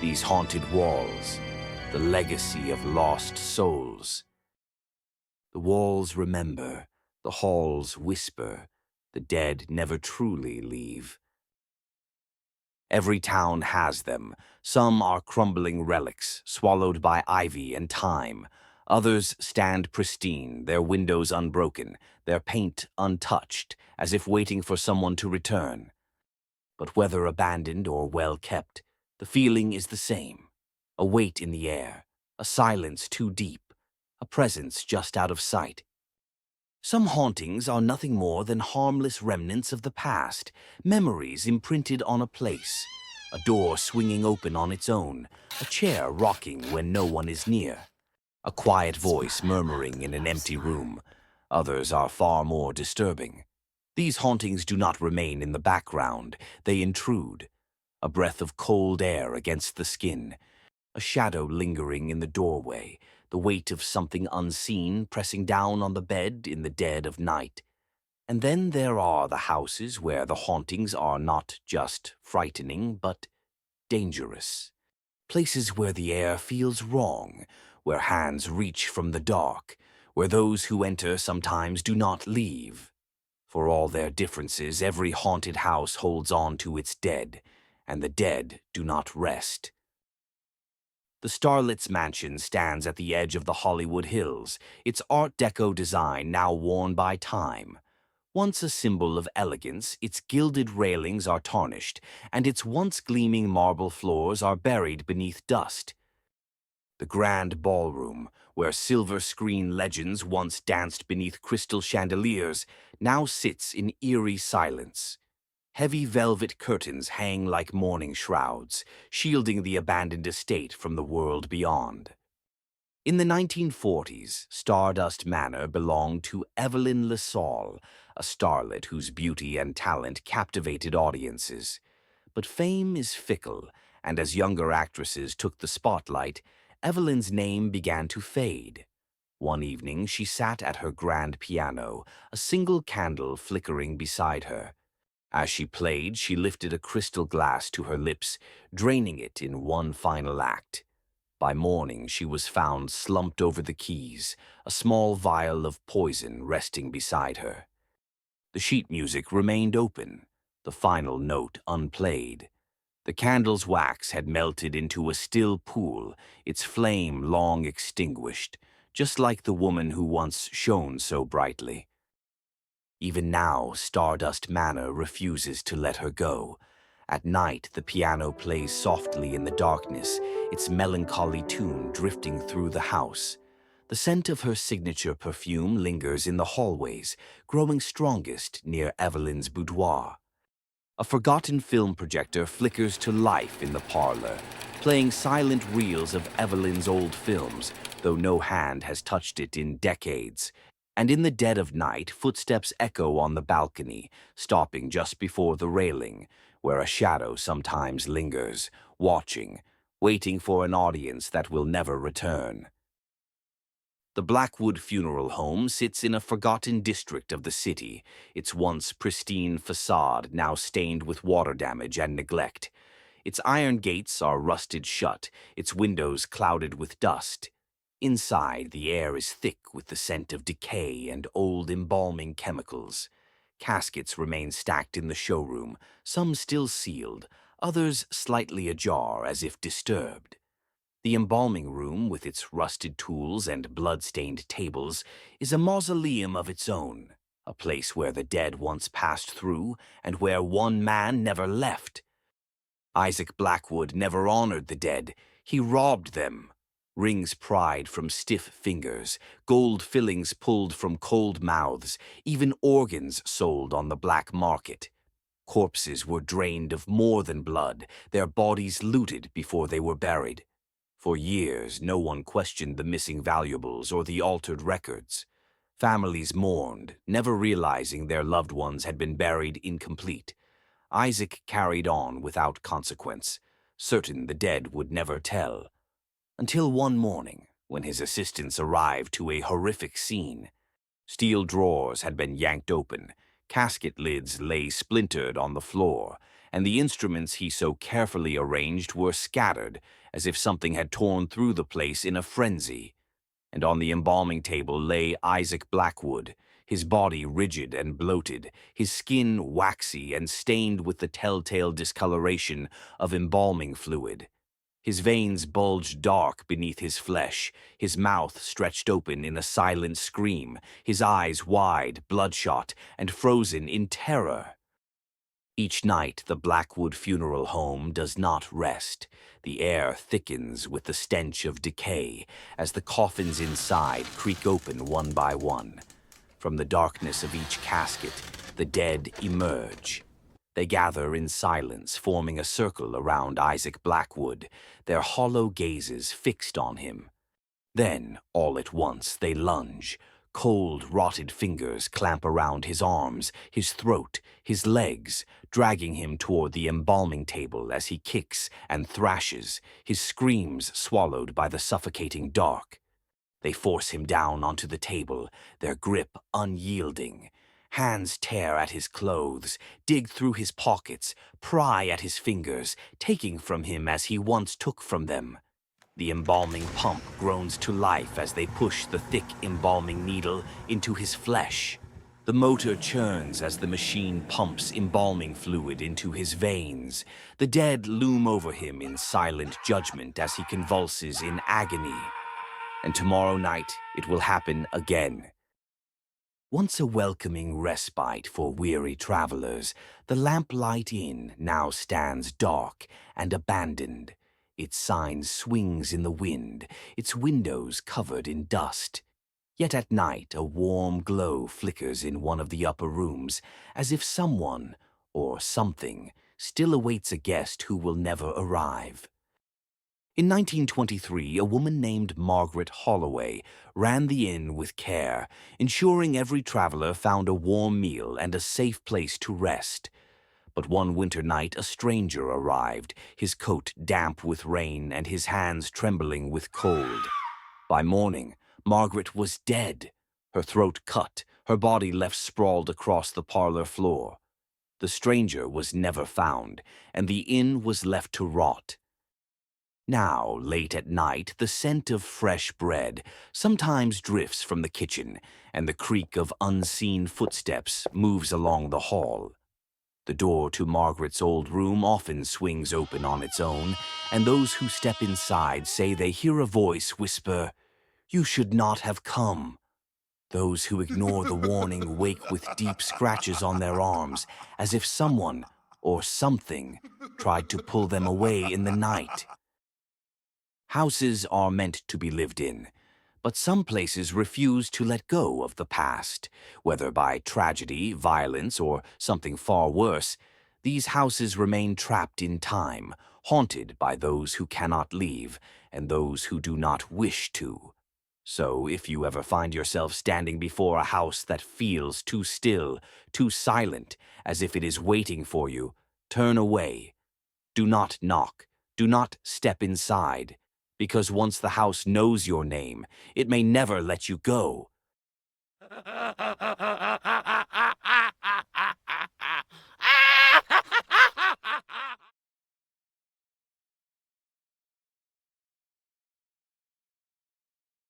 These haunted walls, the legacy of lost souls. The walls remember, the halls whisper, the dead never truly leave. Every town has them. Some are crumbling relics, swallowed by ivy and time. Others stand pristine, their windows unbroken, their paint untouched, as if waiting for someone to return. But whether abandoned or well kept, the feeling is the same. A weight in the air, a silence too deep, a presence just out of sight. Some hauntings are nothing more than harmless remnants of the past, memories imprinted on a place, a door swinging open on its own, a chair rocking when no one is near, a quiet voice murmuring in an empty room. Others are far more disturbing. These hauntings do not remain in the background, they intrude. A breath of cold air against the skin, a shadow lingering in the doorway, the weight of something unseen pressing down on the bed in the dead of night. And then there are the houses where the hauntings are not just frightening, but dangerous. Places where the air feels wrong, where hands reach from the dark, where those who enter sometimes do not leave. For all their differences, every haunted house holds on to its dead, and the dead do not rest. The Starlet's mansion stands at the edge of the Hollywood Hills, its Art Deco design now worn by time. Once a symbol of elegance, its gilded railings are tarnished, and its once gleaming marble floors are buried beneath dust. The grand ballroom, where silver screen legends once danced beneath crystal chandeliers, now sits in eerie silence. Heavy velvet curtains hang like mourning shrouds, shielding the abandoned estate from the world beyond. In the 1940s, Stardust Manor belonged to Evelyn LaSalle, a starlet whose beauty and talent captivated audiences. But fame is fickle, and as younger actresses took the spotlight, Evelyn's name began to fade. One evening, she sat at her grand piano, a single candle flickering beside her. As she played, she lifted a crystal glass to her lips, draining it in one final act. By morning, she was found slumped over the keys, a small vial of poison resting beside her. The sheet music remained open, the final note unplayed. The candle's wax had melted into a still pool, its flame long extinguished, just like the woman who once shone so brightly. Even now, Stardust Manor refuses to let her go. At night, the piano plays softly in the darkness, its melancholy tune drifting through the house. The scent of her signature perfume lingers in the hallways, growing strongest near Evelyn's boudoir. A forgotten film projector flickers to life in the parlor, playing silent reels of Evelyn's old films, though no hand has touched it in decades. And in the dead of night, footsteps echo on the balcony, stopping just before the railing, where a shadow sometimes lingers, watching, waiting for an audience that will never return. The Blackwood Funeral Home sits in a forgotten district of the city, its once pristine facade now stained with water damage and neglect. Its iron gates are rusted shut, its windows clouded with dust. Inside, the air is thick with the scent of decay and old embalming chemicals. Caskets remain stacked in the showroom, some still sealed, others slightly ajar as if disturbed. The embalming room, with its rusted tools and blood-stained tables, is a mausoleum of its own, a place where the dead once passed through and where one man never left. Isaac Blackwood never honored the dead, he robbed them. Rings pried from stiff fingers, gold fillings pulled from cold mouths, even organs sold on the black market. Corpses were drained of more than blood, their bodies looted before they were buried. For years, no one questioned the missing valuables or the altered records. Families mourned, never realizing their loved ones had been buried incomplete. Isaac carried on without consequence, certain the dead would never tell. Until one morning, when his assistants arrived to a horrific scene. Steel drawers had been yanked open, casket lids lay splintered on the floor, and the instruments he so carefully arranged were scattered, as if something had torn through the place in a frenzy. And on the embalming table lay Isaac Blackwood, his body rigid and bloated, his skin waxy and stained with the telltale discoloration of embalming fluid. His veins bulged dark beneath his flesh, his mouth stretched open in a silent scream, his eyes wide, bloodshot, and frozen in terror. Each night the Blackwood Funeral Home does not rest. The air thickens with the stench of decay as the coffins inside creak open one by one. From the darkness of each casket, the dead emerge. They gather in silence, forming a circle around Isaac Blackwood, their hollow gazes fixed on him. Then, all at once, they lunge. Cold, rotted fingers clamp around his arms, his throat, his legs, dragging him toward the embalming table as he kicks and thrashes, his screams swallowed by the suffocating dark. They force him down onto the table, their grip unyielding. Hands tear at his clothes, dig through his pockets, pry at his fingers, taking from him as he once took from them. The embalming pump groans to life as they push the thick embalming needle into his flesh. The motor churns as the machine pumps embalming fluid into his veins. The dead loom over him in silent judgment as he convulses in agony. And tomorrow night it will happen again. Once a welcoming respite for weary travelers, the Lamplight Inn now stands dark and abandoned. Its sign swings in the wind, its windows covered in dust. Yet at night a warm glow flickers in one of the upper rooms, as if someone, or something, still awaits a guest who will never arrive. In 1923, a woman named Margaret Holloway ran the inn with care, ensuring every traveler found a warm meal and a safe place to rest. But one winter night a stranger arrived, his coat damp with rain and his hands trembling with cold. By morning, Margaret was dead, her throat cut, her body left sprawled across the parlor floor. The stranger was never found, and the inn was left to rot. Now, late at night, the scent of fresh bread sometimes drifts from the kitchen, and the creak of unseen footsteps moves along the hall. The door to Margaret's old room often swings open on its own, and those who step inside say they hear a voice whisper, "You should not have come." Those who ignore the warning wake with deep scratches on their arms, as if someone or something tried to pull them away in the night. Houses are meant to be lived in, but some places refuse to let go of the past. Whether by tragedy, violence, or something far worse, these houses remain trapped in time, haunted by those who cannot leave and those who do not wish to. So if you ever find yourself standing before a house that feels too still, too silent, as if it is waiting for you, turn away. Do not knock. Do not step inside. Because once the house knows your name, it may never let you go.